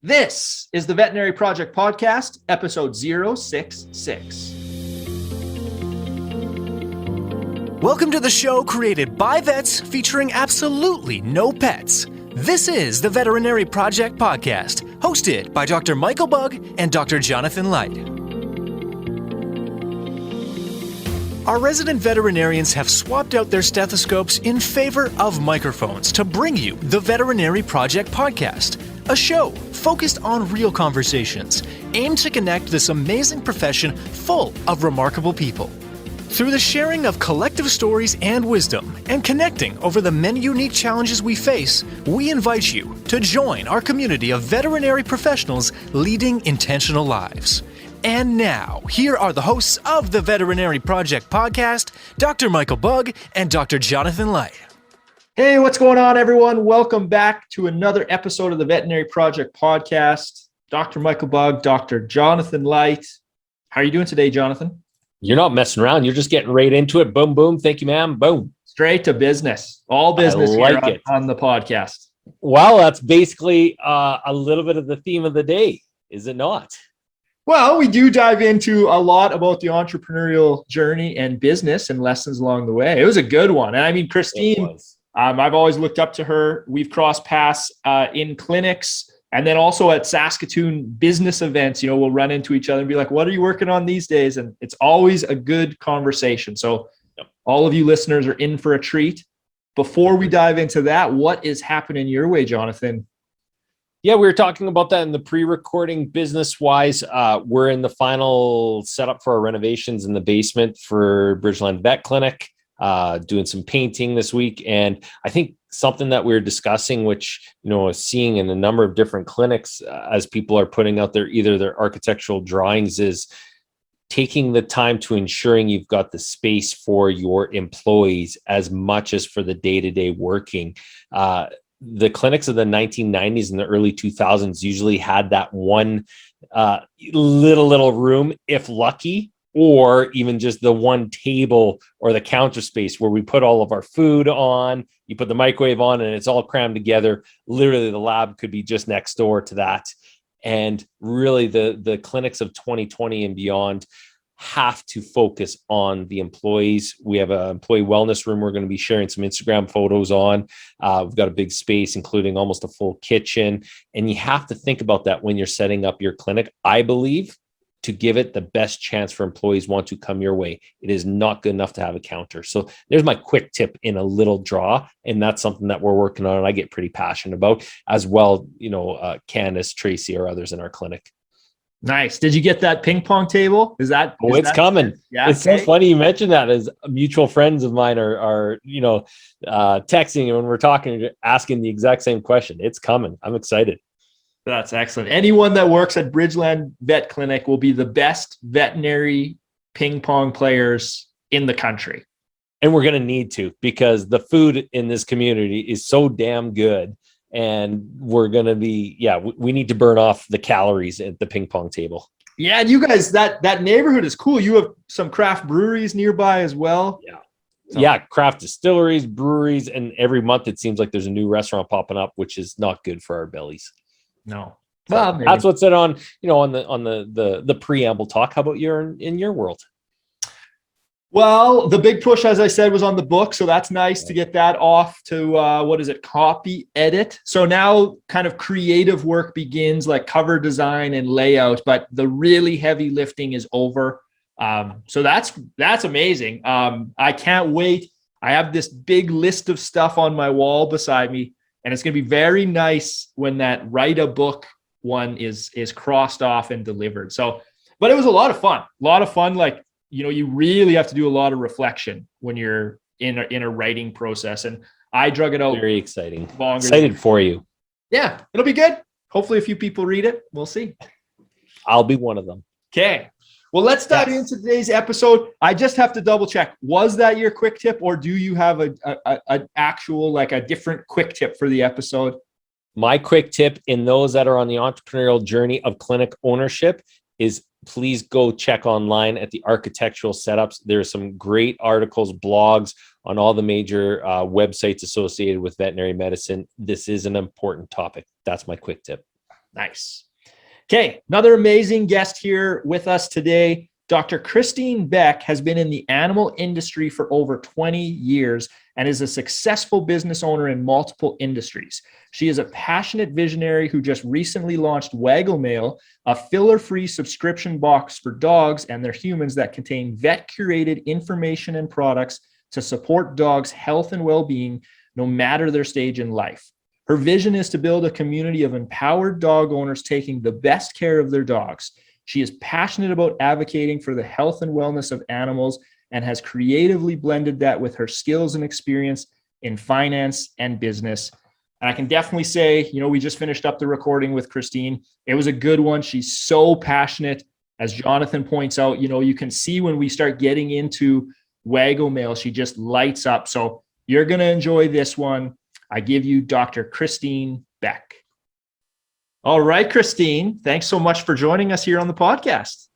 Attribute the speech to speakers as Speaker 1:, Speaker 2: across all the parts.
Speaker 1: This is the Veterinary Project Podcast, episode 066.
Speaker 2: Welcome to the show created by vets featuring absolutely no pets. This is the Veterinary Project Podcast, hosted by Dr. Michael Bugg and Dr. Jonathan Light. Our resident veterinarians have swapped out their stethoscopes in favor of microphones to bring you the Veterinary Project Podcast, a show focused on real conversations, aimed to connect this amazing profession full of remarkable people. Through the sharing of collective stories and wisdom, and connecting over the many unique challenges we face, we invite you to join our community of veterinary professionals leading intentional lives. And now, here are the hosts of the Veterinary Project Podcast, Dr. Michael Bugg and Dr. Jonathan Light.
Speaker 1: Hey, what's going on, everyone? Welcome back to another episode of the Veterinary Project Podcast. Dr. Michael Bugg, Dr. Jonathan Light. How are you doing today, Jonathan?
Speaker 3: You're not messing around. You're just getting right into it. Boom, boom. Thank you, ma'am. Boom.
Speaker 1: Straight to business. All business
Speaker 3: like
Speaker 1: here on the podcast.
Speaker 3: Well, that's basically a little bit of the theme of the day, is it not?
Speaker 1: Well, we do dive into a lot about the entrepreneurial journey and business and lessons along the way. It was a good one. And I mean, Christine, I've always looked up to her. We've crossed paths in clinics and then also at Saskatoon business events. You know, we'll run into each other and be like, what are you working on these days? And it's always a good conversation. So all of you listeners are in for a treat. Before we dive into that, what is happening your way, Jonathan?
Speaker 3: Yeah, we were talking about that in the pre-recording business-wise. We're in the final setup for our renovations in the basement for Bridgeland Vet Clinic. Doing some painting this week. And I think something that we're discussing, which, you know, seeing in a number of different clinics as people are putting out either their architectural drawings, is taking the time to ensuring you've got the space for your employees as much as for the day-to-day working. The clinics of the 1990s and the early 2000s usually had that one little room, if lucky, or even just the one table or the counter space where we put all of our food on, you put the microwave on, and it's all crammed together. Literally, the lab could be just next door to that. And really, the clinics of 2020 and beyond have to focus on the employees. We have an employee wellness room we're going to be sharing some Instagram photos on. We've got a big space, including almost a full kitchen. And you have to think about that when you're setting up your clinic, I believe, to give it the best chance for employees want to come your way. It is not good enough to have a counter. So there's my quick tip in a little draw. And that's something that we're working on and I get pretty passionate about as well. You know, Candace, Tracy, or others in our clinic.
Speaker 1: Nice. Did you get that ping pong table? Is
Speaker 3: it's coming. Yeah, it's okay. So funny you mentioned that, as mutual friends of mine are texting when we're talking, asking the exact same question. It's coming. I'm excited.
Speaker 1: That's excellent. Anyone that works at Bridgeland Vet Clinic will be the best veterinary ping pong players in the country.
Speaker 3: And we're going to need to, because the food in this community is so damn good. And we're going to be, we need to burn off the calories at the ping pong table.
Speaker 1: Yeah. And you guys, that neighborhood is cool. You have some craft breweries nearby as well.
Speaker 3: Yeah. So. Yeah. Craft distilleries, breweries. And every month it seems like there's a new restaurant popping up, which is not good for our bellies.
Speaker 1: No.
Speaker 3: Well, that's what's said on the preamble talk. How about in your world?
Speaker 1: Well, the big push, as I said, was on the book. So that's nice to get that off to, copy edit. So now kind of creative work begins, like cover design and layout, but the really heavy lifting is over. So that's amazing. I can't wait. I have this big list of stuff on my wall beside me, and it's going to be very nice when that write a book one is crossed off and delivered. So, but it was a lot of fun. Like, you know, you really have to do a lot of reflection when you're in a writing process. And I drug it out.
Speaker 3: Very exciting. Excited for you.
Speaker 1: Yeah, it'll be good. Hopefully a few people read it. We'll see.
Speaker 3: I'll be one of them.
Speaker 1: Okay. Well, let's dive into today's episode. I just have to double check. Was that your quick tip, or do you have an actual, like a different quick tip for the episode?
Speaker 3: My quick tip in those that are on the entrepreneurial journey of clinic ownership is please go check online at the architectural setups. There's some great articles, blogs on all the major websites associated with veterinary medicine. This is an important topic. That's my quick tip.
Speaker 1: Nice. Okay, another amazing guest here with us today. Dr. Christine Beck has been in the animal industry for over 20 years and is a successful business owner in multiple industries. She is a passionate visionary who just recently launched Waggle Mail, a filler-free subscription box for dogs and their humans that contain vet-curated information and products to support dogs' health and well-being, no matter their stage in life. Her vision is to build a community of empowered dog owners taking the best care of their dogs. She is passionate about advocating for the health and wellness of animals and has creatively blended that with her skills and experience in finance and business. And I can definitely say, we just finished up the recording with Christine. It was a good one. She's so passionate. As Jonathan points out, you can see when we start getting into Waggle Mail, she just lights up. So you're going to enjoy this one. I give you Dr. Christine Beck. All right, Christine, thanks so much for joining us here on the podcast.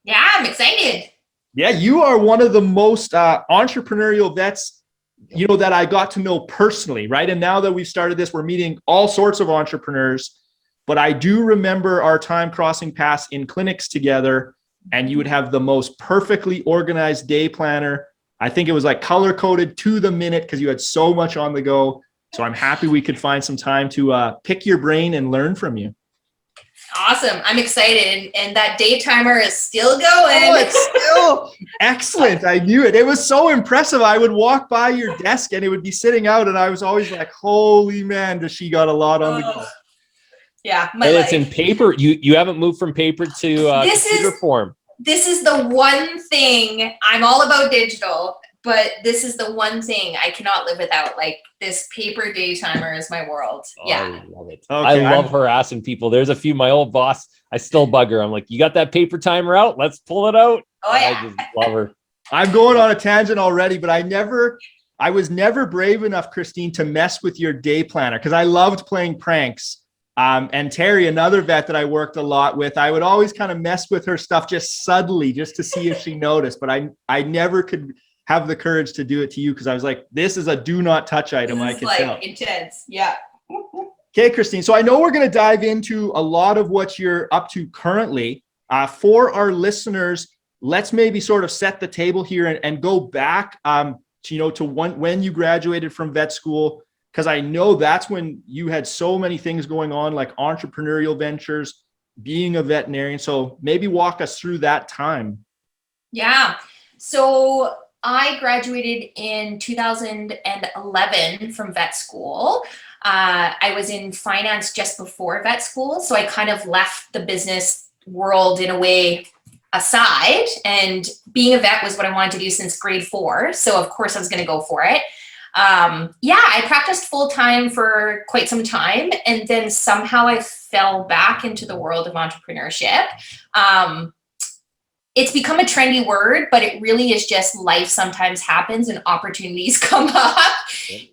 Speaker 4: Yeah, I'm excited.
Speaker 1: Yeah, you are one of the most entrepreneurial vets, that I got to know personally, right? And now that we've started this, we're meeting all sorts of entrepreneurs. But I do remember our time crossing paths in clinics together, and you would have the most perfectly organized day planner. I think it was like color-coded to the minute because you had so much on the go. So I'm happy we could find some time to pick your brain and learn from you.
Speaker 4: Awesome. I'm excited. And that day timer is still going.
Speaker 1: Oh, it's still excellent. I knew it. It was so impressive. I would walk by your desk and it would be sitting out. And I was always like, holy man, does she got a lot on the go.
Speaker 4: Yeah.
Speaker 3: And it's in paper. You haven't moved from paper to computer form.
Speaker 4: This is the one thing. I'm all about digital, but this is the one thing I cannot live without. Like, this paper day timer is my world. Yeah.
Speaker 3: I love it.
Speaker 1: Okay,
Speaker 3: I love harassing people. There's a few, my old boss, I still bug her. I'm like, you got that paper timer out? Let's pull it out.
Speaker 4: Oh, yeah.
Speaker 3: I just love her.
Speaker 1: I'm going on a tangent already, but I was never brave enough, Christine, to mess with your day planner because I loved playing pranks. And Terry, another vet that I worked a lot with, I would always kind of mess with her stuff just subtly, just to see if she noticed. But I never could have the courage to do it to you because I was like, this is a do not touch item. I can tell.
Speaker 4: Intense. Yeah.
Speaker 1: Okay, Christine. So I know we're going to dive into a lot of what you're up to currently. For our listeners, let's maybe sort of set the table here and go back, to when you graduated from vet school, because I know that's when you had so many things going on, like entrepreneurial ventures, being a veterinarian. So maybe walk us through that time.
Speaker 4: Yeah. So I graduated in 2011 from vet school. I was in finance just before vet school. So I kind of left the business world in a way aside, and being a vet was what I wanted to do since grade 4. So of course I was going to go for it. I practiced full time for quite some time, and then somehow I fell back into the world of entrepreneurship. It's become a trendy word, but it really is just life sometimes happens and opportunities come up.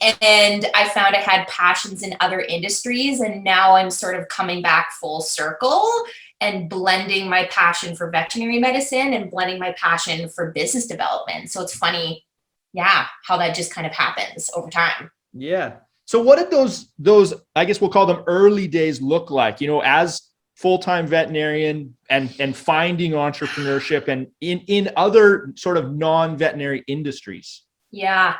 Speaker 4: And I found I had passions in other industries, and now I'm sort of coming back full circle and blending my passion for veterinary medicine and blending my passion for business development. So it's funny, how that just kind of happens over time.
Speaker 1: Yeah. So what did those, I guess we'll call them early days look like, as full-time veterinarian and finding entrepreneurship and in other sort of non-veterinary industries?
Speaker 4: Yeah.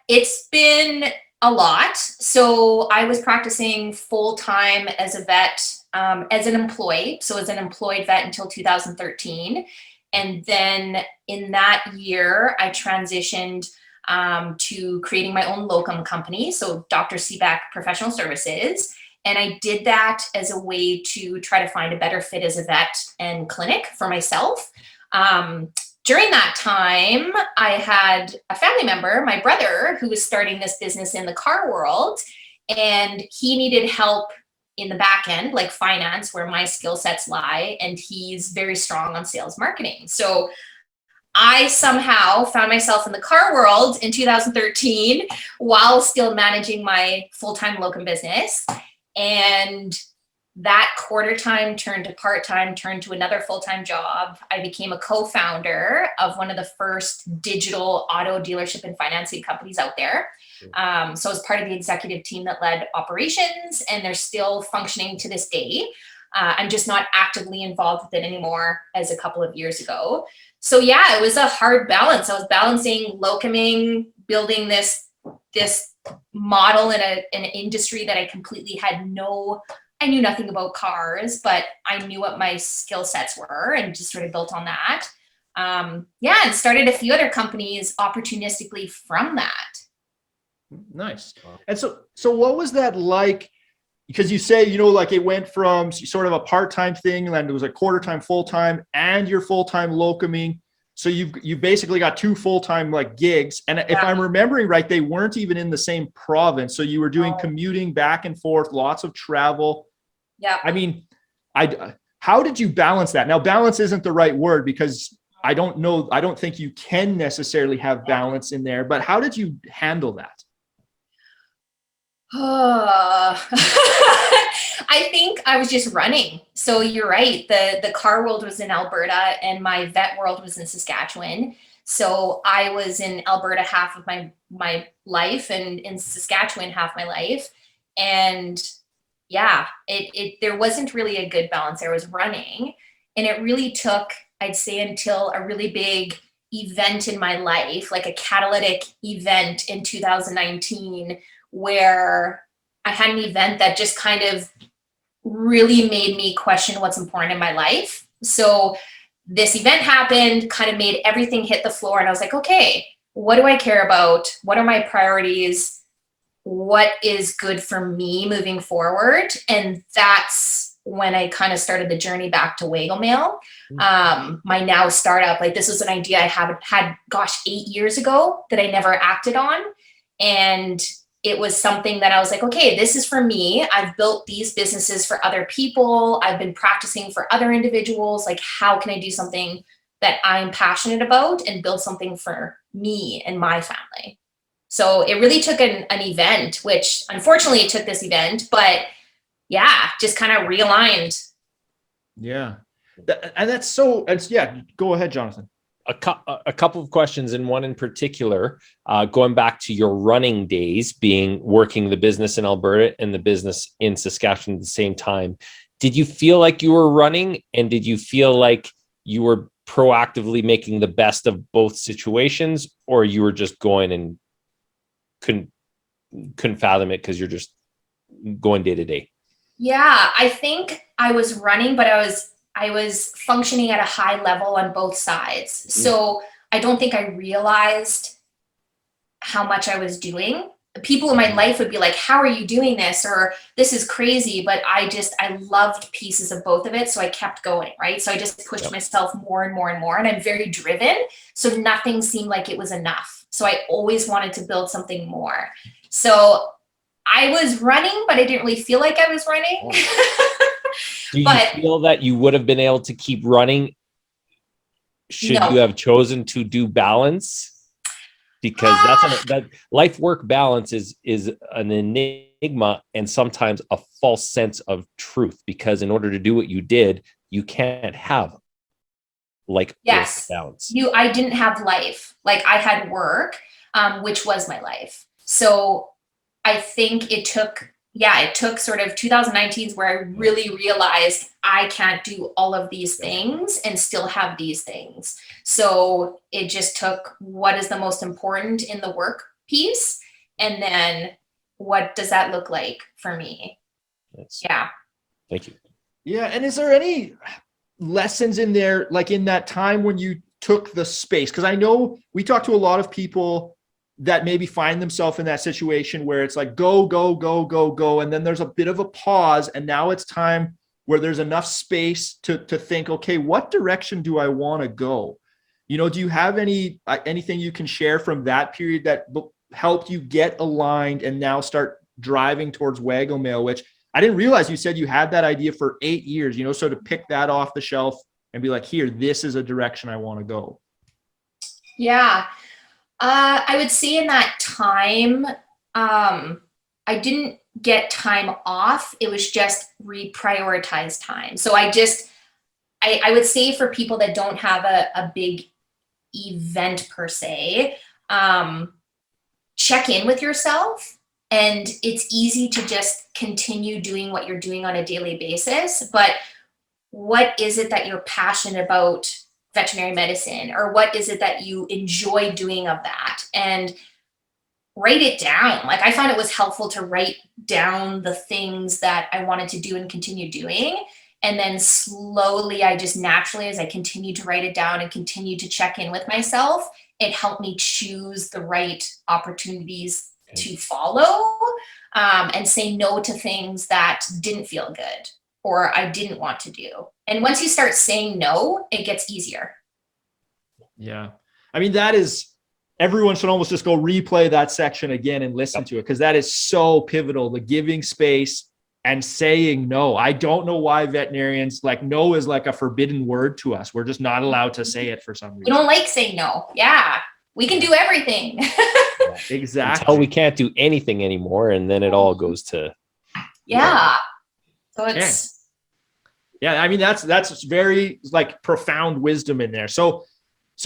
Speaker 4: It's been a lot. So I was practicing full-time as a vet, as an employee. So as an employed vet until 2013. And then in that year, I transitioned to creating my own locum company. So Dr. Beck Professional Services. And I did that as a way to try to find a better fit as a vet and clinic for myself. During that time, I had a family member, my brother, who was starting this business in the car world, and he needed help in the back end, like finance, where my skill sets lie, and he's very strong on sales marketing. So I somehow found myself in the car world in 2013 while still managing my full-time locum business. And that quarter time turned to part-time, turned to another full-time job. I became a co-founder of one of the first digital auto dealership and financing companies out there. So I was part of the executive team that led operations, and they're still functioning to this day. I'm just not actively involved with it anymore as a couple of years ago. So yeah, it was a hard balance. I was balancing locuming, building this model in an industry that I completely I knew nothing about cars, but I knew what my skill sets were and just sort of built on that. And started a few other companies opportunistically from that.
Speaker 1: Nice. And so what was that like? Because you say, like it went from sort of a part-time thing, and then it was a quarter-time, full-time, and your full-time locuming. So you basically got 2 full-time like gigs. And if I'm remembering right, they weren't even in the same province. So you were doing commuting back and forth, lots of travel.
Speaker 4: Yeah.
Speaker 1: I mean, how did you balance that? Now, balance isn't the right word, because I don't think you can necessarily have balance in there, but how did you handle that?
Speaker 4: I think I was just running. So you're right. The car world was in Alberta and my vet world was in Saskatchewan. So I was in Alberta half of my life and in Saskatchewan half my life. And yeah, there wasn't really a good balance. I was running, and it really took, I'd say, until a really big event in my life, like a catalytic event in 2019, where I had an event that just kind of really made me question what's important in my life. So this event happened, kind of made everything hit the floor. And I was like, okay, what do I care about? What are my priorities? What is good for me moving forward? And that's when I kind of started the journey back to Waggle Mail. My now startup, like this was an idea I had 8 years ago that I never acted on. And it was something that I was like, okay, this is for me. I've built these businesses for other people. I've been practicing for other individuals. Like, how can I do something that I'm passionate about and build something for me and my family? So it really took an event, which unfortunately it took this event, but yeah, just kind of realigned.
Speaker 1: Yeah. And go ahead, Jonathan.
Speaker 3: A couple of questions, and one in particular, going back to your running days, working the business in Alberta and the business in Saskatchewan at the same time. Did you feel like you were running, and did you feel like you were proactively making the best of both situations, or you were just going and couldn't fathom it because you're just going day to day?
Speaker 4: Yeah, I think I was running, but I was functioning at a high level on both sides. So I don't think I realized how much I was doing. People in my life would be like, how are you doing this? Or this is crazy. But I loved pieces of both of it. So I kept going, right? So I just pushed myself more and more and more. And I'm very driven. So nothing seemed like it was enough. So I always wanted to build something more. So I was running, but I didn't really feel like I was running.
Speaker 3: Do you feel that you would have been able to keep running should you have chosen to do balance? Because that life work balance is an enigma and sometimes a false sense of truth, because in order to do what you did, you can't have work balance.
Speaker 4: I didn't have life. Like I had work, which was my life. So I think it took sort of 2019 where I really realized I can't do all of these things and still have these things. So it just took what is the most important in the work piece, and then what does that look like for me? Yeah.
Speaker 3: Thank you.
Speaker 1: Yeah. And is there any lessons in there, like in that time when you took the space? Because I know we talk to a lot of people that maybe find themselves in that situation where it's like, go, go, go, go, go. And then there's a bit of a pause. And now it's time where there's enough space to think, okay, what direction do I want to go? Do you have anything you can share from that period that helped you get aligned and now start driving towards Waggle Mail, which I didn't realize you said you had that idea for 8 years, so to pick that off the shelf and be like, here, this is a direction I want to go.
Speaker 4: Yeah. I would say in that time, I didn't get time off. It was just reprioritized time. So I would say for people that don't have a big event per se, check in with yourself, and it's easy to just continue doing what you're doing on a daily basis. But what is it that you're passionate about veterinary medicine, or what is it that you enjoy doing of that? And write it down. Like, I found it was helpful to write down the things that I wanted to do and continue doing. And then slowly, I just naturally, as I continued to write it down and continued to check in with myself, it helped me choose the right opportunities to follow, and say no to things that didn't feel good or I didn't want to do. And once you start saying no, it gets easier.
Speaker 1: Yeah. I mean, that is, everyone should almost just go replay that section again and listen to it, because that is so pivotal, the giving space and saying no. I don't know why veterinarians, like, no is like a forbidden word to us. We're just not allowed to say it for some reason.
Speaker 4: We don't like saying no. Yeah. We can do everything.
Speaker 1: Exactly.
Speaker 3: Until we can't do anything anymore, and then it all goes to
Speaker 4: So it's
Speaker 1: yeah. I mean, that's very like profound wisdom in there. So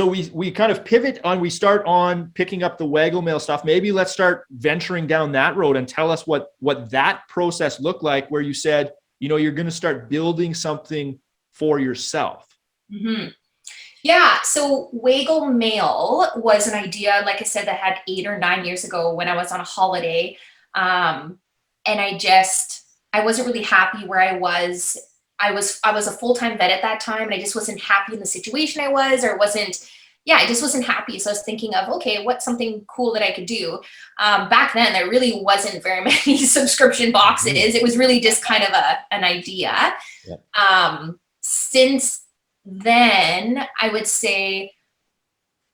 Speaker 1: we kind of pivot on, we start on picking up the Waggle Mail stuff. Maybe let's start venturing down that road and tell us what that process looked like, where you said, you're going to start building something for yourself.
Speaker 4: Mm-hmm. Yeah. So Waggle Mail was an idea, like I said, that had 8 or 9 years ago when I was on a holiday. And I wasn't really happy where I was. I was a full-time vet at that time, and I just wasn't happy in the situation I was, or I just wasn't happy. So I was thinking of, okay, what's something cool that I could do? Back then, there really wasn't very many subscription boxes. It was really just kind of an idea. Yeah. Since then, I would say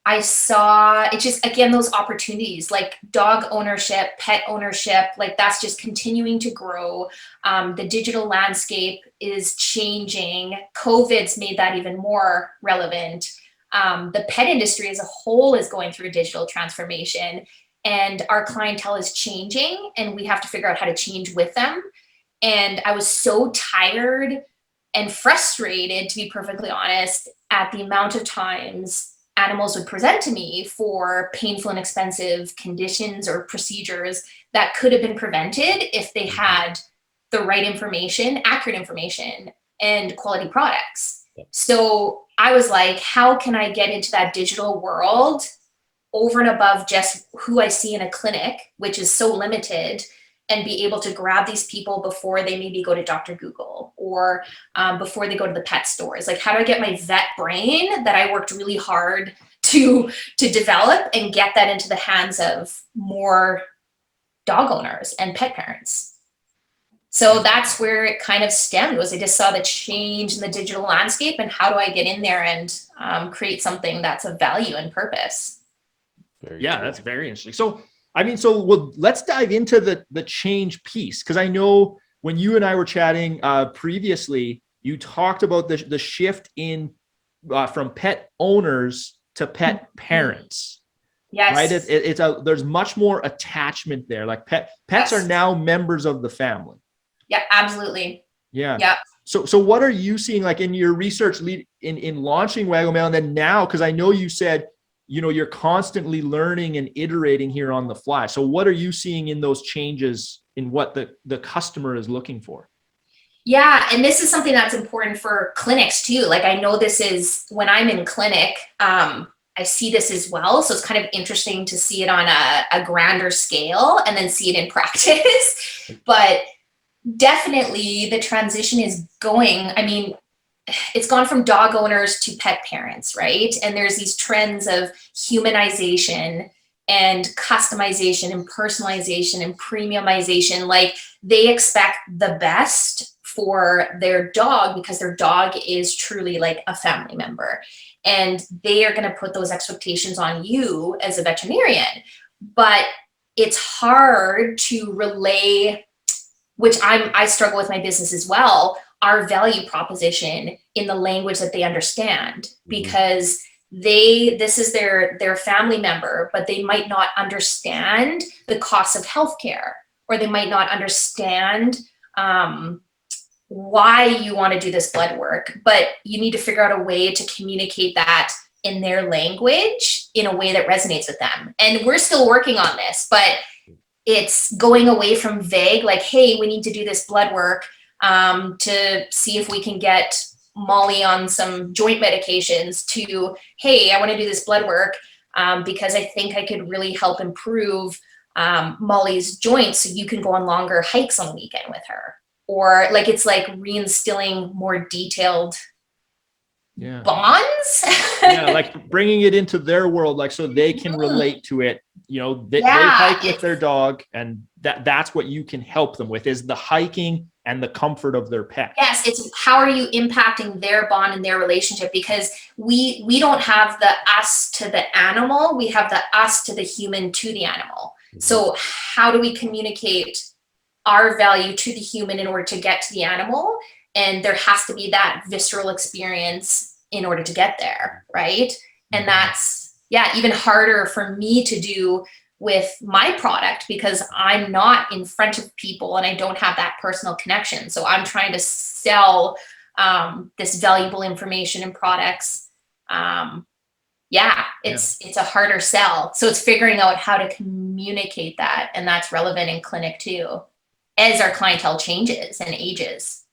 Speaker 4: I saw it just, again, those opportunities like dog ownership, pet ownership, like that's just continuing to grow. The digital landscape is changing. COVID's made that even more relevant. The pet industry as a whole is going through digital transformation, and our clientele is changing, and we have to figure out how to change with them. And I was so tired and frustrated, to be perfectly honest, at the amount of times animals would present to me for painful and expensive conditions or procedures that could have been prevented if they had the right information, accurate information, and quality products. So I was like, how can I get into that digital world over and above just who I see in a clinic, which is so limited, and be able to grab these people before they maybe go to Dr. Google or before they go to the pet stores? Like, how do I get my vet brain that I worked really hard to develop and get that into the hands of more dog owners and pet parents? So that's where it kind of stemmed, was I just saw the change in the digital landscape, and how do I get in there and create something that's of value and purpose?
Speaker 3: Cool.
Speaker 1: That's very interesting. So let's dive into the change piece, because I know when you and I were chatting previously, you talked about the shift in from pet owners to pet parents.
Speaker 4: Yes.
Speaker 1: Right. There's much more attachment there. Like pets are now members of the family.
Speaker 4: Yeah, absolutely.
Speaker 1: Yeah.
Speaker 4: Yeah.
Speaker 1: So what are you seeing, like, in your research in launching Waggle Mail, and then now, because I know you said, you're constantly learning and iterating here on the fly. So what are you seeing in those changes in what the customer is looking for?
Speaker 4: Yeah. And this is something that's important for clinics too. Like, I know this is, when I'm in clinic, I see this as well. So it's kind of interesting to see it on a grander scale and then see it in practice. But definitely the transition is going, I mean, it's gone from dog owners to pet parents, right? And there's these trends of humanization and customization and personalization and premiumization. Like, they expect the best for their dog because their dog is truly like a family member. And they are going to put those expectations on you as a veterinarian. But it's hard to relay, which I struggle with my business as well, our value proposition in the language that they understand, because this is their family member, but they might not understand the cost of healthcare, or they might not understand why you want to do this blood work. But you need to figure out a way to communicate that in their language in a way that resonates with them. And we're still working on this, but it's going away from vague, like, hey, we need to do this blood work to see if we can get Molly on some joint medications, to, hey, I want to do this blood work because I think I could really help improve Molly's joints so you can go on longer hikes on the weekend with her. Or like, it's like reinstilling more detailed bonds.
Speaker 1: Like bringing it into their world, like so they can relate to it. You know, they hike with their dog, and that's what you can help them with, is the hiking and the comfort of their pet.
Speaker 4: Yes, it's how are you impacting their bond and their relationship, because we don't have the us to the animal, we have the us to the human to the animal. So how do we communicate our value to the human in order to get to the animal? And there has to be that visceral experience in order to get there, right? And that's, even harder for me to do with my product because I'm not in front of people and I don't have that personal connection. So I'm trying to sell this valuable information and products. It's a harder sell. So it's figuring out how to communicate that. And that's relevant in clinic too, as our clientele changes and ages.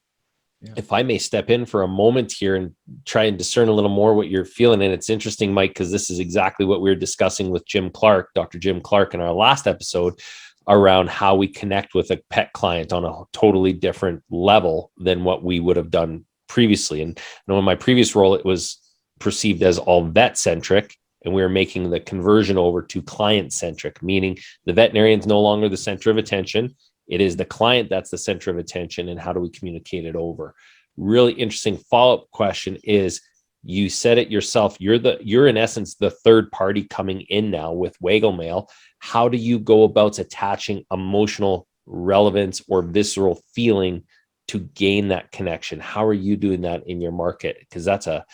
Speaker 3: If I may step in for a moment here and try and discern a little more what you're feeling. And it's interesting, Mike, because this is exactly what we were discussing with Dr. Jim Clark in our last episode around how we connect with a pet client on a totally different level than what we would have done previously. And in my previous role, it was perceived as all vet centric, and we were making the conversion over to client centric, meaning the veterinarian's no longer the center of attention. It is the client that's the center of attention, and how do we communicate it over? Really interesting follow-up question is, you said it yourself, you're in essence the third party coming in now with Waggle Mail. How do you go about attaching emotional relevance or visceral feeling to gain that connection? How are you doing that in your market? Because that's a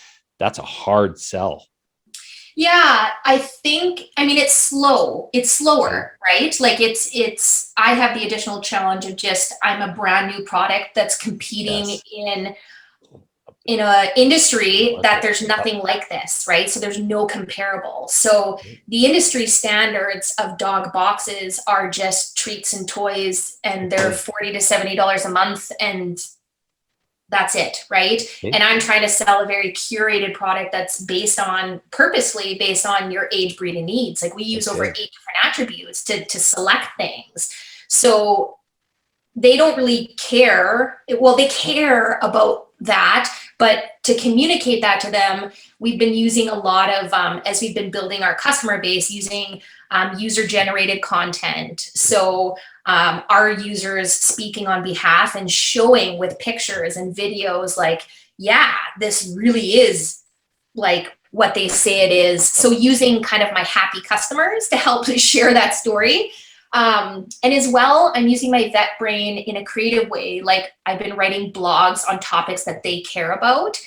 Speaker 3: hard sell.
Speaker 4: Yeah, it's slow. It's slower, right? Like I have the additional challenge of just, I'm a brand new product that's competing in a industry that there's nothing like this, right? So there's no comparable. So the industry standards of dog boxes are just treats and toys, and they're $40 to $70 a month, and that's it, right? And I'm trying to sell a very curated product that's purposely based on your age, breed, and needs. Like we use over 8 different attributes to select things. So they don't really care. Well, they care about that, but to communicate that to them, we've been using a lot of, as we've been building our customer base, using user-generated content. So our users speaking on behalf and showing with pictures and videos like, this really is like what they say it is. So using kind of my happy customers to help share that story. And as well, I'm using my vet brain in a creative way. Like I've been writing blogs on topics that they care about.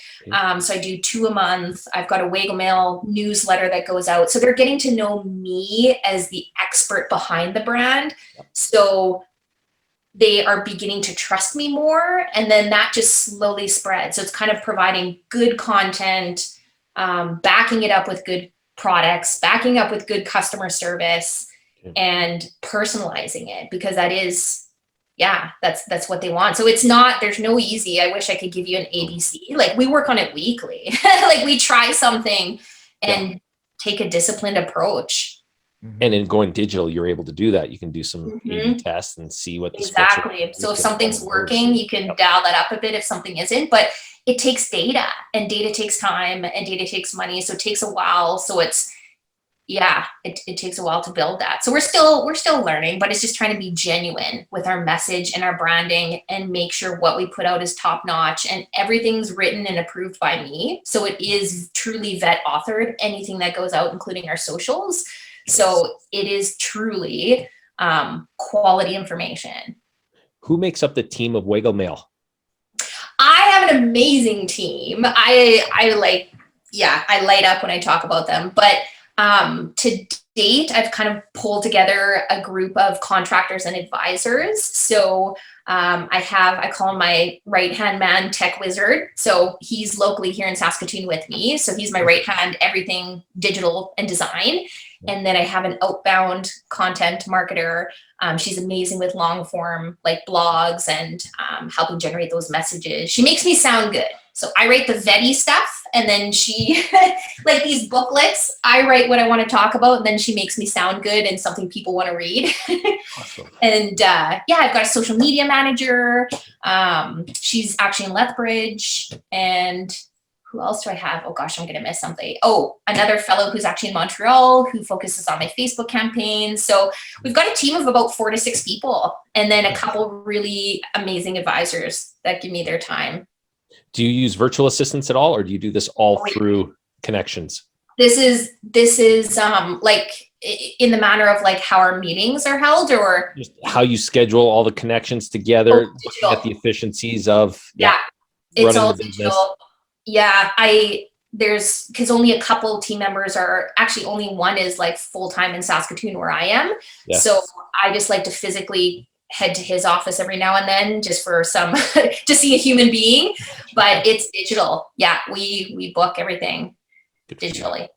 Speaker 4: So I do 2 a month. I've got a Waggle Mail newsletter that goes out. So they're getting to know me as the expert behind the brand. So they are beginning to trust me more. And then that just slowly spreads. So it's kind of providing good content, backing it up with good products, backing up with good customer service, and personalizing it, because that is, that's what they want. So there's no easy, I wish I could give you an ABC. Like we work on it weekly. Like we try something and take a disciplined approach.
Speaker 3: And in going digital, you're able to do that. You can do some A/B tests and see what the
Speaker 4: exactly. So if something's working, you can dial that up a bit if something isn't, but it takes data, and data takes time, and data takes money. So it takes a while. So it takes a while to build that. So we're still learning, but it's just trying to be genuine with our message and our branding and make sure what we put out is top notch, and everything's written and approved by me. So it is truly vet authored, anything that goes out, including our socials. So it is truly quality information.
Speaker 3: Who makes up the team of Waggle Mail?
Speaker 4: I have an amazing team. I light up when I talk about them, but to date, I've kind of pulled together a group of contractors and advisors. So I call him my right-hand man, tech wizard. So he's locally here in Saskatoon with me. So he's my right hand, everything digital and design. And then I have an outbound content marketer. She's amazing with long form, like blogs and helping generate those messages. She makes me sound good. So I write the vetty stuff, and then she, like these booklets, I write what I want to talk about, and then she makes me sound good and something people want to read.
Speaker 3: Awesome.
Speaker 4: And yeah, I've got a social media manager. She's actually in Lethbridge. And who else do I have? Oh gosh, I'm going to miss something. Oh, another fellow who's actually in Montreal who focuses on my Facebook campaigns. So we've got a team of about 4 to 6 people, and then a couple really amazing advisors that give me their time.
Speaker 3: Do you use virtual assistants at all, or do you do this all through connections?
Speaker 4: This is like in the manner of like how our meetings are held, or
Speaker 3: just how you schedule all the connections together, looking at the efficiencies of
Speaker 4: it's all digital. Yeah, because only a couple team members are actually, only one is like full-time in Saskatoon where I am. Yes. So I just like to physically head to his office every now and then just for some to see a human being, but it's digital. Yeah, we book everything digitally.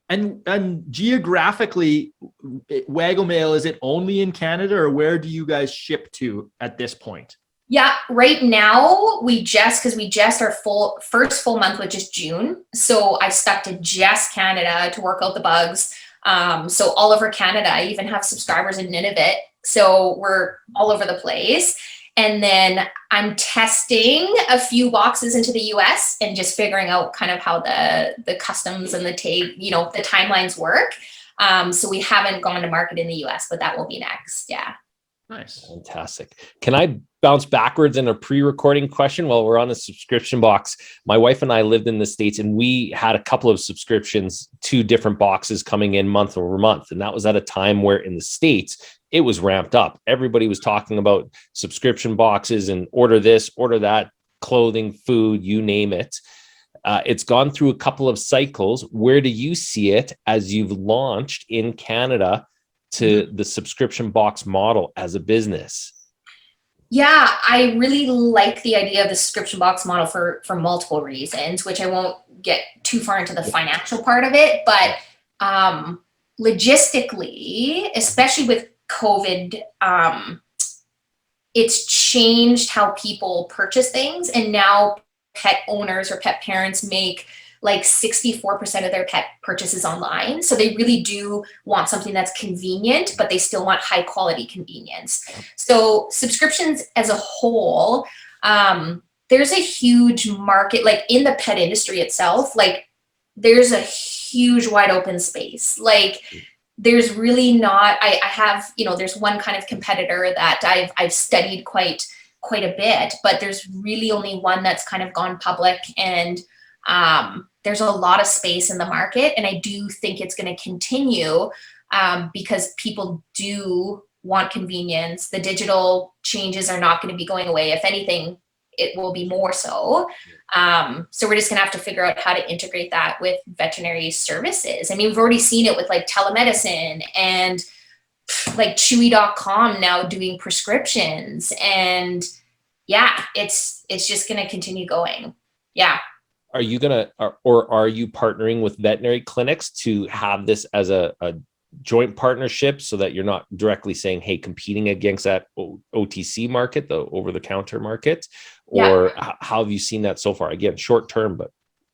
Speaker 1: And geographically, Waggle Mail, is it only in Canada, or where do you guys ship to at this point?
Speaker 4: Yeah, right now because we just our first full month, which is June. So I stuck to just Canada to work out the bugs. So all over Canada, I even have subscribers in Nunavut. So we're all over the place. And then I'm testing a few boxes into the US and just figuring out kind of how the customs and the timelines work. So we haven't gone to market in the US, but that will be next. Yeah.
Speaker 3: Nice. Fantastic. Can I bounce backwards in a pre-recording question while we're on the subscription box? My wife and I lived in the States, and we had a couple of subscriptions, 2 different boxes coming in month over month. And that was at a time where in the States, it was ramped up. Everybody was talking about subscription boxes and order this, order that, clothing, food, you name it. It's gone through a couple of cycles. Where do you see it as you've launched in Canada to the subscription box model as a business?
Speaker 4: Yeah, I really like the idea of the subscription box model for multiple reasons, which I won't get too far into the financial part of it, but logistically, especially with COVID, it's changed how people purchase things. And now pet owners or pet parents make like 64% of their pet purchases online. So they really do want something that's convenient, but they still want high quality convenience. So subscriptions as a whole, there's a huge market, like in the pet industry itself, like there's a huge wide open space. Like there's really not, I have, there's one kind of competitor that I've studied quite a bit, but there's really only one that's kind of gone public, and there's a lot of space in the market. And I do think it's going to continue because people do want convenience. The digital changes are not going to be going away. If anything, it will be more so. So we're just going to have to figure out how to integrate that with veterinary services. I mean, we've already seen it with like telemedicine and like Chewy.com now doing prescriptions. And yeah, it's just going to continue going. Yeah.
Speaker 3: Are you are you partnering with veterinary clinics to have this as a joint partnership so that you're not directly saying, hey, competing against that OTC market, the over-the-counter market? Or how have you seen that so far? Again, short term, but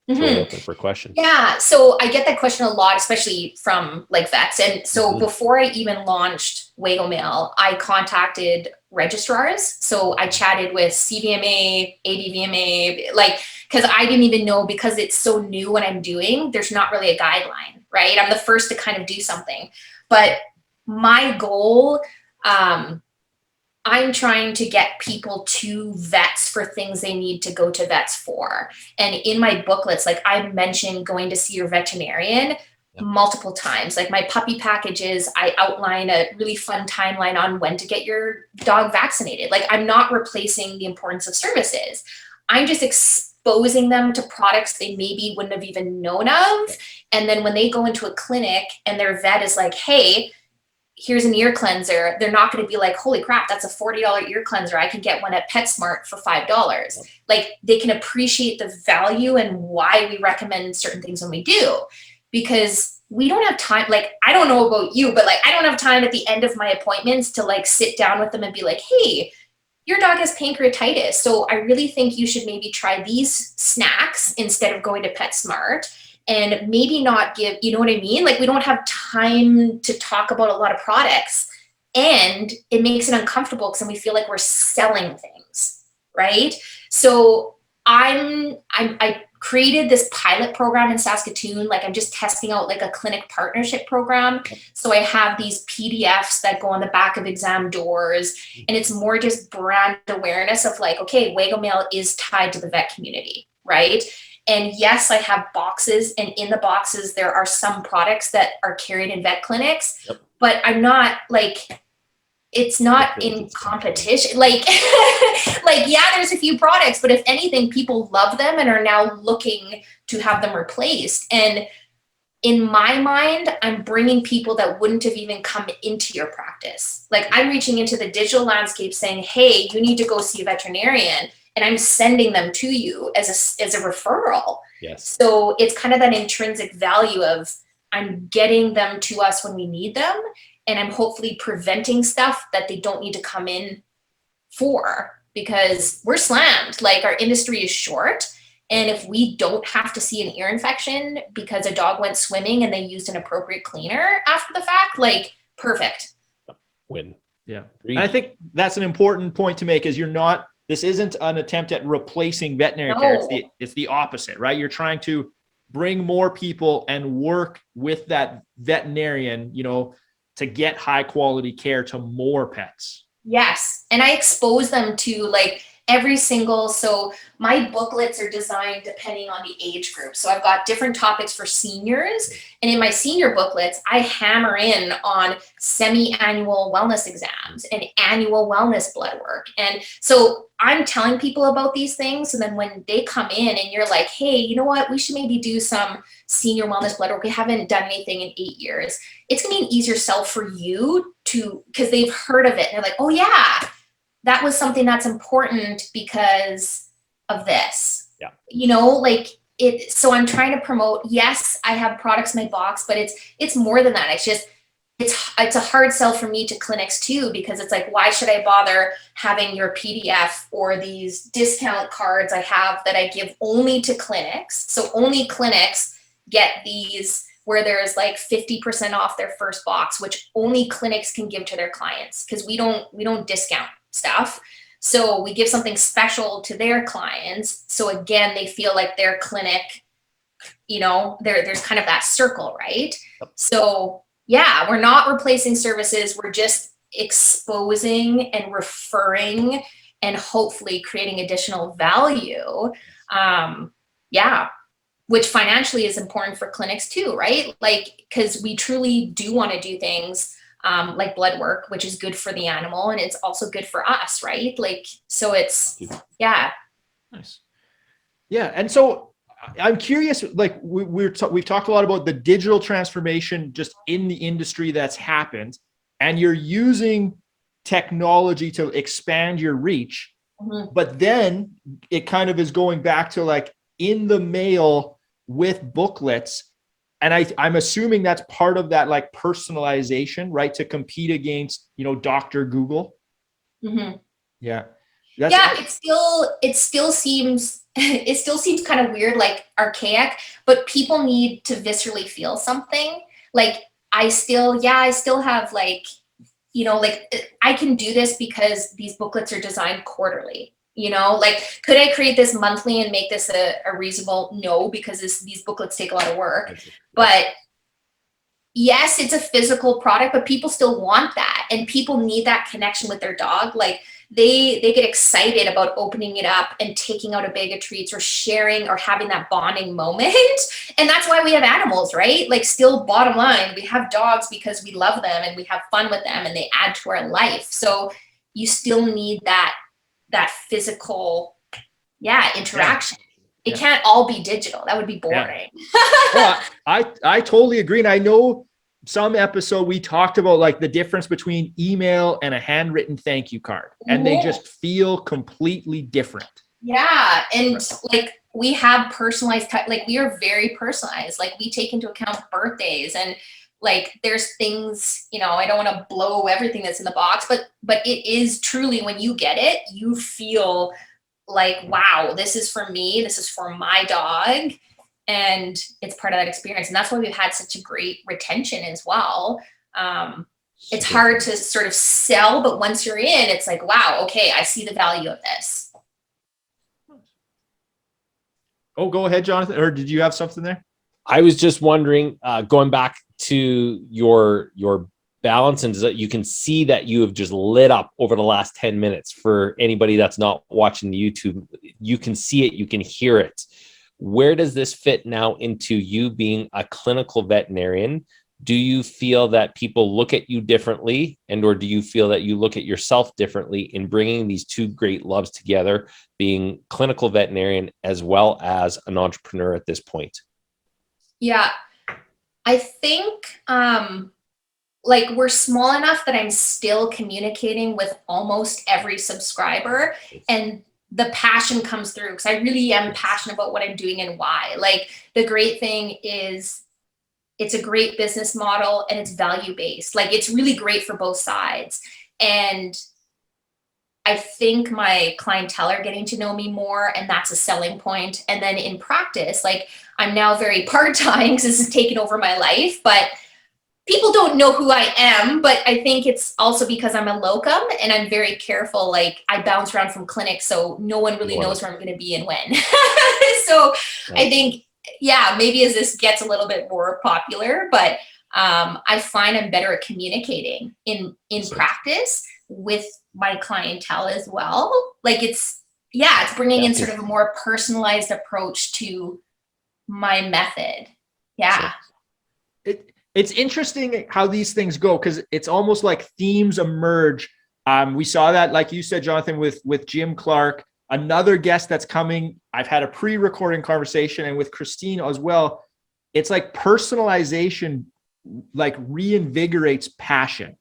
Speaker 3: totally open for questions.
Speaker 4: Yeah, so I get that question a lot, especially from like vets. And so before I even launched Waggle Mail, I contacted registrars. So I chatted with CVMA, ABVMA, like, because I didn't even know, because it's so new what I'm doing, there's not really a guideline, right? I'm the first to kind of do something. But my goal, I'm trying to get people to vets for things they need to go to vets for. And in my booklets, like I mentioned going to see your veterinarian multiple times. Like my puppy packages, I outline a really fun timeline on when to get your dog vaccinated. Like I'm not replacing the importance of services. I'm just exposing them to products they maybe wouldn't have even known of. And then when they go into a clinic and their vet is like, hey, here's an ear cleanser, they're not going to be like, holy crap, that's a $40 ear cleanser. I can get one at PetSmart for $5. Like, they can appreciate the value and why we recommend certain things when we do, because we don't have time. Like, I don't know about you, but like, I don't have time at the end of my appointments to like sit down with them and be like, hey, your dog has pancreatitis, so I really think you should maybe try these snacks instead of going to PetSmart, and maybe not give, you know what I mean? Like, we don't have time to talk about a lot of products, and it makes it uncomfortable because then we feel like we're selling things, right? So I created this pilot program in Saskatoon. Like, I'm just testing out like a clinic partnership program. So I have these PDFs that go on the back of exam doors, and it's more just brand awareness of like, okay, Waggle Mail is tied to the vet community, right? And yes, I have boxes, and in the boxes, there are some products that are carried in vet clinics, but I'm not like, it's not in competition. Like, like, yeah, there's a few products, but if anything, people love them and are now looking to have them replaced. And in my mind, I'm bringing people that wouldn't have even come into your practice. Like, I'm reaching into the digital landscape saying, hey, you need to go see a veterinarian, and I'm sending them to you as a referral.
Speaker 3: Yes.
Speaker 4: So it's kind of that intrinsic value of, I'm getting them to us when we need them, and I'm hopefully preventing stuff that they don't need to come in for, because we're slammed. Like, our industry is short. And if we don't have to see an ear infection because a dog went swimming and they used an appropriate cleaner after the fact, like, perfect.
Speaker 3: Win.
Speaker 1: Yeah. And I think that's an important point to make, is this isn't an attempt at replacing veterinary care. It's the opposite, right? You're trying to bring more people and work with that veterinarian, to get high quality care to more pets.
Speaker 4: Yes. And I expose them to like so my booklets are designed depending on the age group. So I've got different topics for seniors. And in my senior booklets, I hammer in on semi-annual wellness exams and annual wellness blood work. And so I'm telling people about these things. And then when they come in and you're like, hey, you know what, we should maybe do some senior wellness blood work. We haven't done anything in 8 years. It's going to be an easier sell for you because they've heard of it. And they're like, oh yeah, that was something that's important because of this.
Speaker 3: Yeah.
Speaker 4: Like it. So I'm trying to promote, yes, I have products in my box, but it's more than that. It's just, it's a hard sell for me to clinics too, because it's like, why should I bother having your PDF or these discount cards I have that I give only to clinics? So only clinics get these, where there's like 50% off their first box, which only clinics can give to their clients, because we don't discount stuff. So we give something special to their clients. So again, they feel like their clinic, there's kind of that circle, right? So yeah, we're not replacing services. We're just exposing and referring and hopefully creating additional value. Which financially is important for clinics too, right? Like, because we truly do want to do things like blood work, which is good for the animal, and it's also good for us, right? Like, so it's, yeah.
Speaker 1: Nice. Yeah. And so I'm curious, like we've talked a lot about the digital transformation just in the industry that's happened, and you're using technology to expand your reach. Mm-hmm. But then it kind of is going back to like in the mail with booklets. And I'm assuming that's part of that like personalization, right? To compete against, Dr. Google. Mm-hmm. Yeah.
Speaker 4: It still seems kind of weird, like archaic, but people need to viscerally feel something. Like I still have like, like I can do this because these booklets are designed quarterly. Like, could I create this monthly and make this a reasonable? No, because these booklets take a lot of work. But yes, it's a physical product, but people still want that. And people need that connection with their dog. Like they get excited about opening it up and taking out a bag of treats or sharing or having that bonding moment. And that's why we have animals, right? Like, still, bottom line, we have dogs because we love them and we have fun with them and they add to our life. So you still need that physical, interaction. Yeah. It can't all be digital. That would be boring.
Speaker 1: Yeah. Well, I totally agree. And I know some episode we talked about like the difference between email and a handwritten thank you card, and they just feel completely different.
Speaker 4: Yeah. And like we have personalized, like we are very personalized. Like we take into account birthdays, and like there's things, you know, I don't want to blow everything that's in the box, but it is truly, when you get it, you feel like, wow, this is for me. This is for my dog. And it's part of that experience. And that's why we've had such a great retention as well. It's hard to sort of sell, but once you're in, it's like, wow, okay, I see the value of this.
Speaker 1: Oh, go ahead, Jonathan. Or did you have something there?
Speaker 3: I was just wondering, going back to your balance, and that you can see that you have just lit up over the last 10 minutes. For anybody that's not watching the YouTube, you can see it, you can hear it. Where does this fit now into you being a clinical veterinarian? Do you feel that people look at you differently, or do you feel that you look at yourself differently in bringing these two great loves together, being clinical veterinarian as well as an entrepreneur at this point?
Speaker 4: Yeah, I think like we're small enough that I'm still communicating with almost every subscriber, and the passion comes through because I really am passionate about what I'm doing and why. Like the great thing is it's a great business model and it's value-based. Like it's really great for both sides. And I think my clientele are getting to know me more, and that's a selling point. And then in practice, like I'm now very part-time because this has taken over my life, but people don't know who I am. But I think it's also because I'm a locum and I'm very careful. Like I bounce around from clinics, so no one really knows where I'm going to be and when. So I think, yeah, maybe as this gets a little bit more popular, but I find I'm better at communicating in practice with my clientele as well. Like it's bringing in sort of a more personalized approach to my method. Yeah.
Speaker 1: It's interesting how these things go, because it's almost like themes emerge. We saw that, like you said, Jonathan, with Jim Clark, another guest that's coming. I've had a pre-recording conversation, and with Christine as well. It's like personalization, like reinvigorates passion,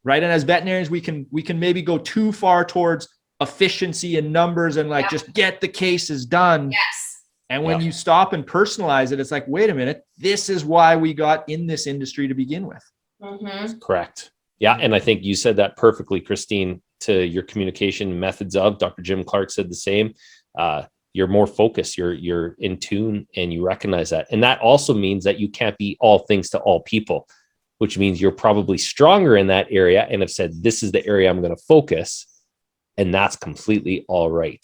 Speaker 1: right? And as veterinarians, we can maybe go too far towards efficiency and numbers and like just get the cases done.
Speaker 4: Yes.
Speaker 1: And when you stop and personalize it, it's like, wait a minute, this is why we got in this industry to begin with.
Speaker 3: Correct. Yeah. And I think you said that perfectly, Christine, to your communication methods of Dr. Jim Clark said the same. You're more focused, you're in tune, and you recognize that. And that also means that you can't be all things to all people, which means you're probably stronger in that area and have said, this is the area I'm going to focus. And that's completely all right.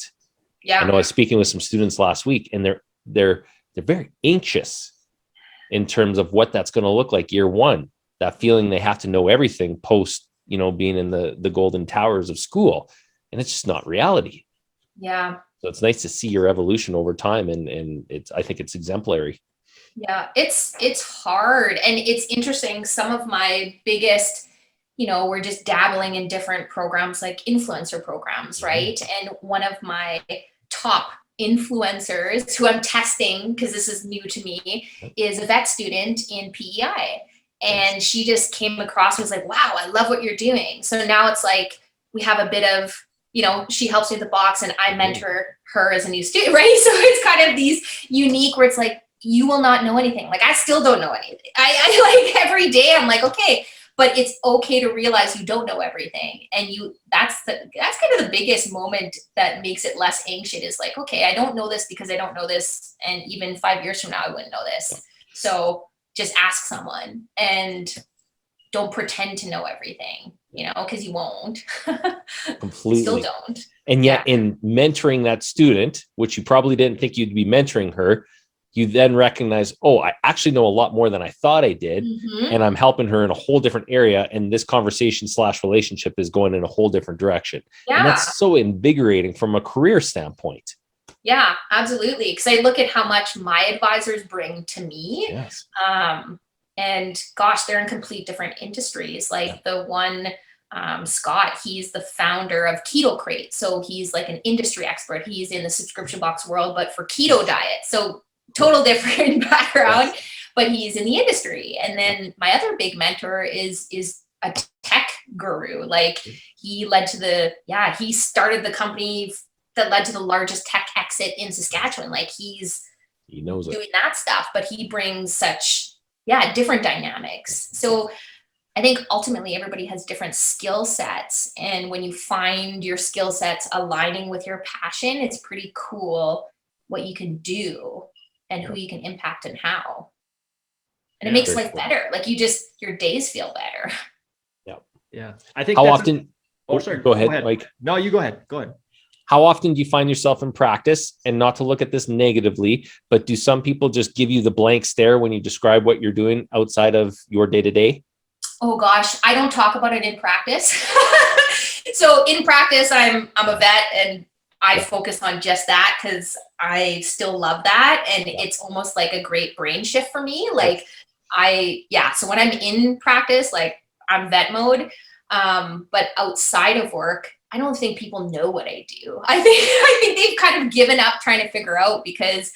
Speaker 3: Yeah. I know I was speaking with some students last week, and they're very anxious in terms of what that's going to look like year one, that feeling they have to know everything post, being in the golden towers of school, and it's just not reality.
Speaker 4: Yeah.
Speaker 3: So it's nice to see your evolution over time. And I think it's exemplary.
Speaker 4: Yeah, it's hard. And it's interesting. Some of my biggest, we're just dabbling in different programs like influencer programs, right? And one of my top influencers who I'm testing, because this is new to me, is a vet student in PEI. And she just came across and was like, wow, I love what you're doing. So now it's like, we have a bit of, she helps me with the box and I mentor her as a new student, right? So it's kind of these unique where it's like, you will not know anything. Like I still don't know anything. I like every day I'm like, okay, but it's okay to realize you don't know everything. And that's kind of the biggest moment that makes it less anxious, is like, okay, I don't know this because I don't know this. And even 5 years from now, I wouldn't know this. So just ask someone and don't pretend to know everything, because you won't.
Speaker 3: Completely.
Speaker 4: Still don't.
Speaker 3: And yet in mentoring that student, which you probably didn't think you'd be mentoring her, you then recognize, oh, I actually know a lot more than I thought I did. And I'm helping her in a whole different area. And this conversation / relationship is going in a whole different direction. Yeah. And that's so invigorating from a career standpoint.
Speaker 4: Yeah, absolutely. Because I look at how much my advisors bring to me.
Speaker 3: Yes.
Speaker 4: And gosh, they're in complete different industries. Like the one, Scott, he's the founder of Keto Crate. So he's like an industry expert. He's in the subscription box world, but for keto diet. So total different background. but he's in the industry. And then my other big mentor is a tech guru. Like he started the company that led to the largest tech exit in Saskatchewan. Like he knows doing that stuff, but he brings such, different dynamics. So I think ultimately everybody has different skill sets. And when you find your skill sets aligning with your passion, it's pretty cool what you can do and who you can impact and how. And it makes life better. Like your days feel better.
Speaker 1: Yeah. I think
Speaker 3: how often,
Speaker 1: sorry,
Speaker 3: go ahead, Mike.
Speaker 1: No, you go ahead. Go ahead.
Speaker 3: How often do you find yourself in practice, and not to look at this negatively, but do some people just give you the blank stare when you describe what you're doing outside of your day-to-day?
Speaker 4: Oh gosh, I don't talk about it in practice. So in practice, I'm a vet and I focus on just that because I still love that. And it's almost like a great brain shift for me. Like so when I'm in practice, like I'm vet mode. But outside of work, I don't think people know what I do. I think they've kind of given up trying to figure out because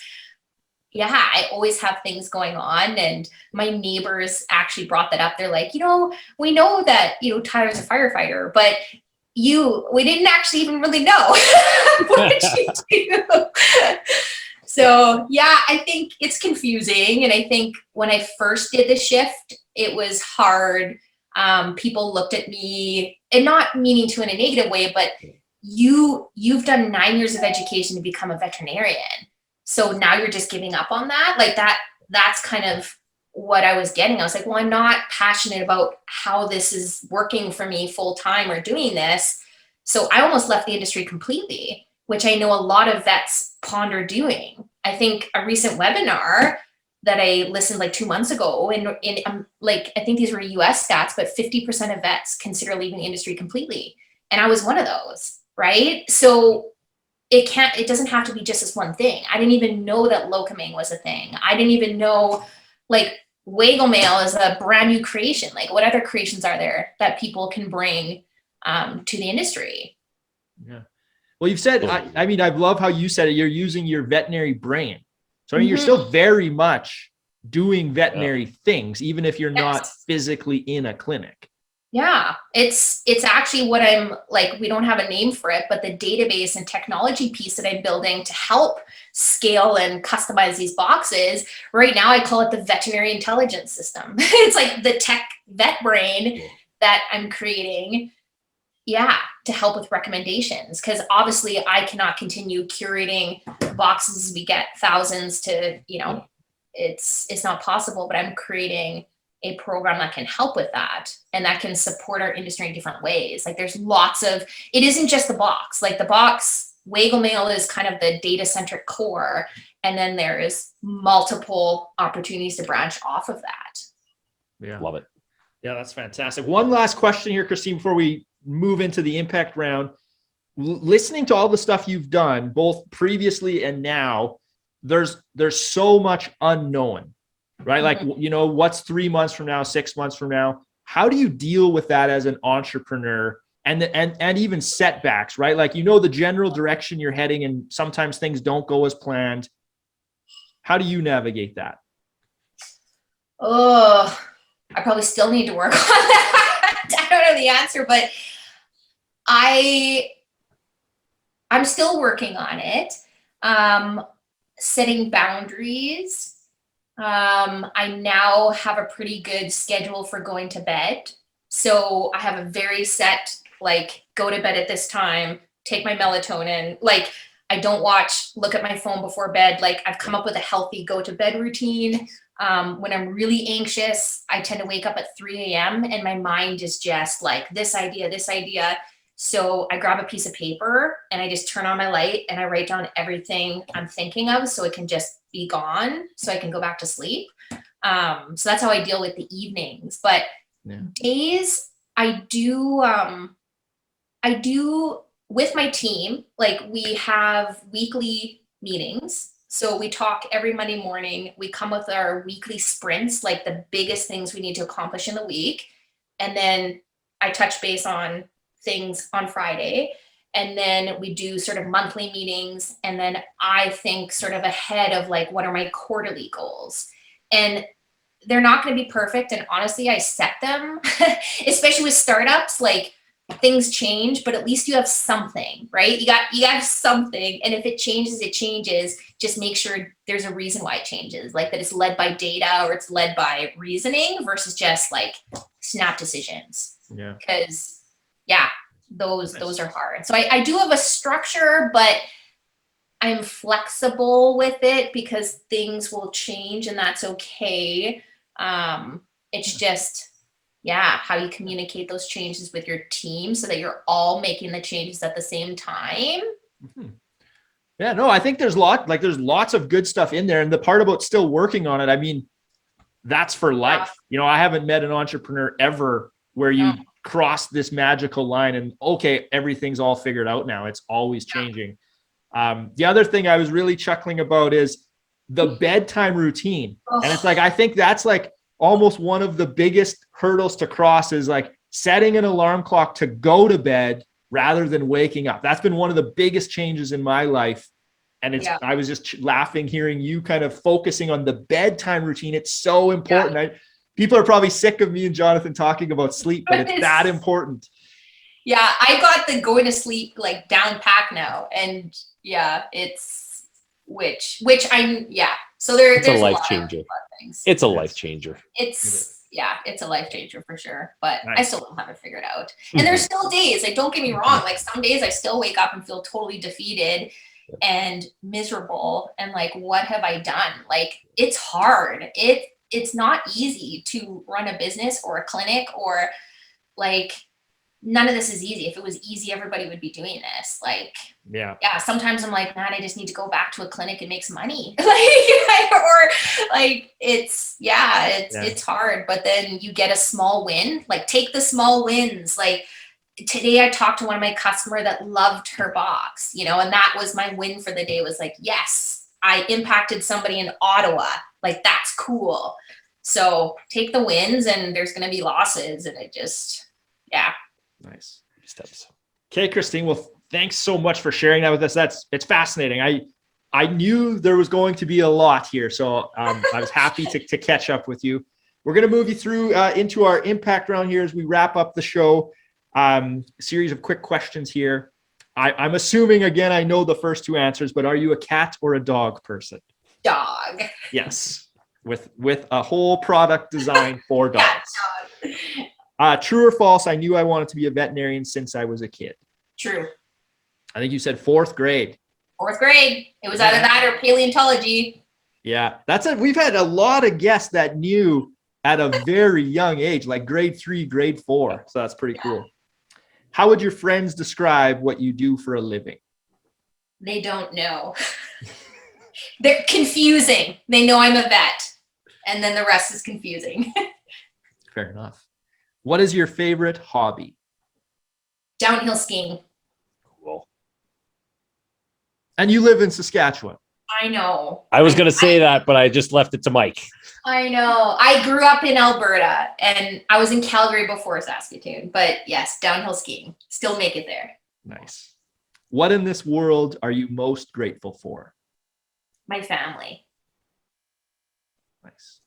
Speaker 4: I always have things going on. And my neighbors actually brought that up. They're like, we know that, Tyler's a firefighter, but we didn't actually even really know what did you do. So I think it's confusing. And I think when I first did the shift, it was hard. People looked at me, and not meaning to in a negative way, but you've done 9 years of education to become a veterinarian. So now you're just giving up on that. Like that's kind of what I was getting. I was like, well, I'm not passionate about how this is working for me full time or doing this. So I almost left the industry completely, which I know a lot of vets ponder doing. I think a recent webinar that I listened like 2 months ago, and I think these were US stats, but 50% of vets consider leaving the industry completely. And I was one of those, right? So it doesn't have to be just this one thing. I didn't even know that locuming was a thing. I didn't even know like Waggle Mail is a brand new creation. Like what other creations are there that people can bring to the industry?
Speaker 1: Yeah. Well, you've said, I love how you said it. You're using your veterinary brain. So, you're still very much doing veterinary things, even if you're not physically in a clinic.
Speaker 4: Yeah, it's actually what I'm like, we don't have a name for it, but the database and technology piece that I'm building to help scale and customize these boxes. Right now, I call it the veterinary intelligence system. It's like the tech vet brain that I'm creating. To help with recommendations. Because obviously I cannot continue curating boxes. We get thousands to, it's not possible, but I'm creating a program that can help with that and that can support our industry in different ways. Like there's it isn't just the box. Like the box, Waggle Mail is kind of the data-centric core. And then there is multiple opportunities to branch off of that.
Speaker 1: Yeah.
Speaker 3: Love it.
Speaker 1: Yeah, that's fantastic. One last question here, Christine, before we move into the impact round. Listening to all the stuff you've done, both previously and now, there's so much unknown, right? Like, what's 3 months from now, 6 months from now? How do you deal with that as an entrepreneur and even setbacks, right? Like, the general direction you're heading and sometimes things don't go as planned. How do you navigate that?
Speaker 4: Oh, I probably still need to work on that. I don't know the answer, but I'm still working on it. Setting boundaries. I now have a pretty good schedule for going to bed. So I have a very set, like, go to bed at this time, take my melatonin. Like, I don't look at my phone before bed. Like, I've come up with a healthy go to bed routine. When I'm really anxious, I tend to wake up at 3 a.m. and my mind is just like this idea. So I grab a piece of paper and I just turn on my light and I write down everything I'm thinking of so it can just be gone so I can go back to sleep. So that's how I deal with the evenings. But days, I do with my team, like we have weekly meetings. So we talk every Monday morning. We come with our weekly sprints, like the biggest things we need to accomplish in the week. And then I touch base on things on Friday. And then we do sort of monthly meetings. And then I think sort of ahead of like, what are my quarterly goals? And they're not going to be perfect. And honestly, I set them, especially with startups, like things change, but at least you have something, right? You got something. And if it changes, it changes. Just make sure there's a reason why it changes, like that it's led by data or it's led by reasoning versus just like snap decisions.
Speaker 1: Yeah.
Speaker 4: Because those are hard. So I do have a structure, but I'm flexible with it because things will change and that's okay. It's just, how you communicate those changes with your team so that you're all making the changes at the same time.
Speaker 1: Mm-hmm. Yeah, no, I think there's lots of good stuff in there. And the part about still working on it, I mean, that's for life. I haven't met an entrepreneur ever where you cross this magical line and okay, everything's all figured out now. It's always changing. The other thing I was really chuckling about is the bedtime routine. And it's like, I think that's like almost one of the biggest hurdles to cross is like setting an alarm clock to go to bed rather than waking up. That's been one of the biggest changes in my life. And I was just laughing, hearing you kind of focusing on the bedtime routine. It's so important. People are probably sick of me and Jonathan talking about sleep, but it's that important.
Speaker 4: Yeah, I got the going to sleep like down pack now. And it's which so there's
Speaker 3: a life changer. It's a life changer.
Speaker 4: It's a life changer for sure. But I still don't have it figured out. And there's still days, like don't get me wrong, like some days I still wake up and feel totally defeated and miserable and like, what have I done? Like it's hard. It's not easy to run a business or a clinic or like none of this is easy. If it was easy, everybody would be doing this. Like, sometimes I'm like, man, I just need to go back to a clinic and make some money. It's hard, but then you get a small win, like take the small wins. Like today I talked to one of my customer that loved her box, and that was my win for the day was like, yes, I impacted somebody in Ottawa. Like that's cool. So take the wins and there's going to be losses and it just,
Speaker 1: Nice steps. Okay, Christine. Well, thanks so much for sharing that with us. It's fascinating. I knew there was going to be a lot here, so I was happy to catch up with you. We're going to move you through into our impact round here as we wrap up the show. A series of quick questions here. I'm assuming again I know the first two answers, but are you a cat or a dog person?
Speaker 4: Dog.
Speaker 1: Yes, with a whole product designed for dogs.
Speaker 4: Dog.
Speaker 1: True or false? I knew I wanted to be a veterinarian since I was a kid.
Speaker 4: True.
Speaker 1: I think you said fourth grade.
Speaker 4: Fourth grade. It was either that or paleontology.
Speaker 1: Yeah, we've had a lot of guests that knew at a very young age, like grade 3, grade 4. So that's pretty cool. How would your friends describe what you do for a living?
Speaker 4: They don't know. They're confusing. They know I'm a vet, and then the rest is confusing.
Speaker 1: Fair enough. What is your favorite hobby?
Speaker 4: Downhill skiing.
Speaker 1: Cool. And you live in Saskatchewan.
Speaker 4: I know.
Speaker 3: I was going to say that, but I just left it to Mike.
Speaker 4: I know. I grew up in Alberta and I was in Calgary before Saskatoon, but yes, downhill skiing. Still make it there.
Speaker 1: Nice. What in this world are you most grateful for?
Speaker 4: My family.
Speaker 1: Nice.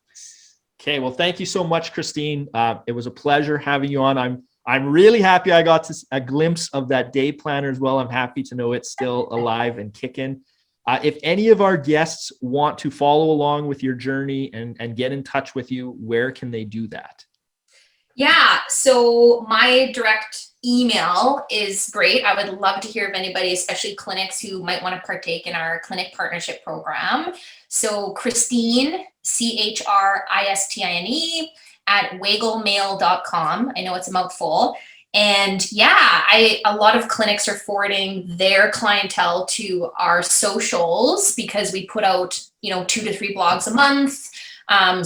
Speaker 1: Okay. Well, thank you so much, Christine. It was a pleasure having you on. I'm really happy I got a glimpse of that day planner as well. I'm happy to know it's still alive and kicking. If any of our guests want to follow along with your journey and get in touch with you, where can they do that?
Speaker 4: Yeah, so my direct email is great. I would love to hear of anybody, especially clinics who might want to partake in our clinic partnership program. So Christine, Chrisistine, at wagglemail.com. I know it's a mouthful. And a lot of clinics are forwarding their clientele to our socials because we put out, 2 to 3 blogs a month.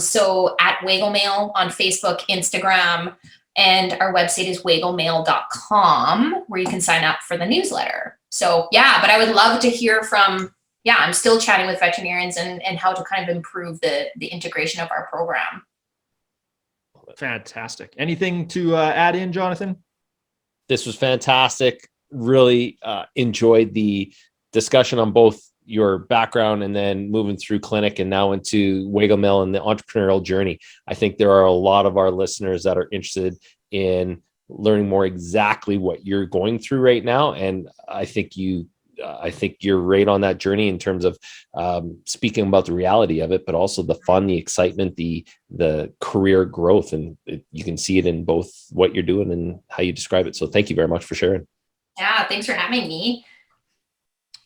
Speaker 4: So at Waggle Mail on Facebook, Instagram, and our website is wagglemail.com where you can sign up for the newsletter. So but I would love to hear from, I'm still chatting with veterinarians and how to kind of improve the integration of our program.
Speaker 1: Fantastic. Anything to add in, Jonathan?
Speaker 3: This was fantastic. Really enjoyed the discussion on both your background and then moving through clinic and now into Waggle Mail and the entrepreneurial journey, I think there are a lot of our listeners that are interested in learning more exactly what you're going through right now. And I think you're right on that journey in terms of speaking about the reality of it, but also the fun, the excitement, the career growth. And you can see it in both what you're doing and how you describe it. So thank you very much for sharing.
Speaker 4: Yeah, thanks for having me.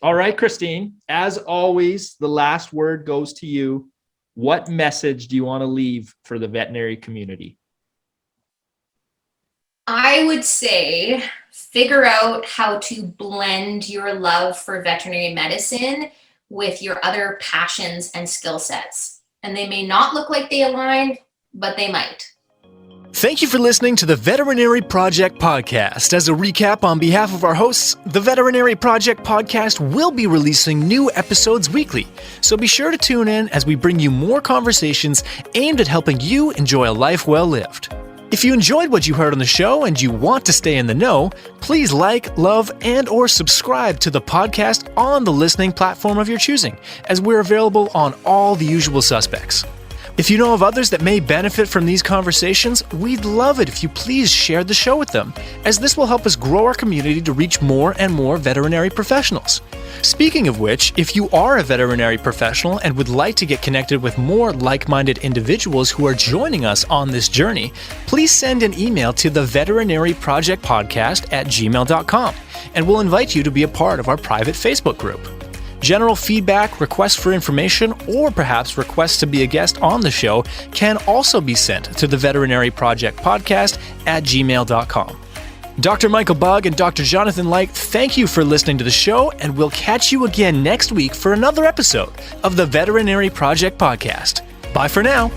Speaker 1: All right, Christine, as always, the last word goes to you. What message do you want to leave for the veterinary community?
Speaker 4: I would say figure out how to blend your love for veterinary medicine with your other passions and skill sets. And they may not look like they align, but they might.
Speaker 2: Thank you for listening to the Veterinary Project Podcast. As a recap on behalf of our hosts, the Veterinary Project Podcast will be releasing new episodes weekly. So be sure to tune in as we bring you more conversations aimed at helping you enjoy a life well lived. If you enjoyed what you heard on the show and you want to stay in the know, please like, love, and or subscribe to the podcast on the listening platform of your choosing, as we're available on all the usual suspects. If you know of others that may benefit from these conversations, we'd love it if you please share the show with them, as this will help us grow our community to reach more and more veterinary professionals. Speaking of which, if you are a veterinary professional and would like to get connected with more like-minded individuals who are joining us on this journey, please send an email to the veterinaryprojectpodcast@gmail.com, and we'll invite you to be a part of our private Facebook group. General feedback, requests for information, or perhaps requests to be a guest on the show can also be sent to the veterinaryprojectpodcast@gmail.com. Dr. Michael Bugg and Dr. Jonathan Light, thank you for listening to the show, and we'll catch you again next week for another episode of the Veterinary Project Podcast. Bye for now.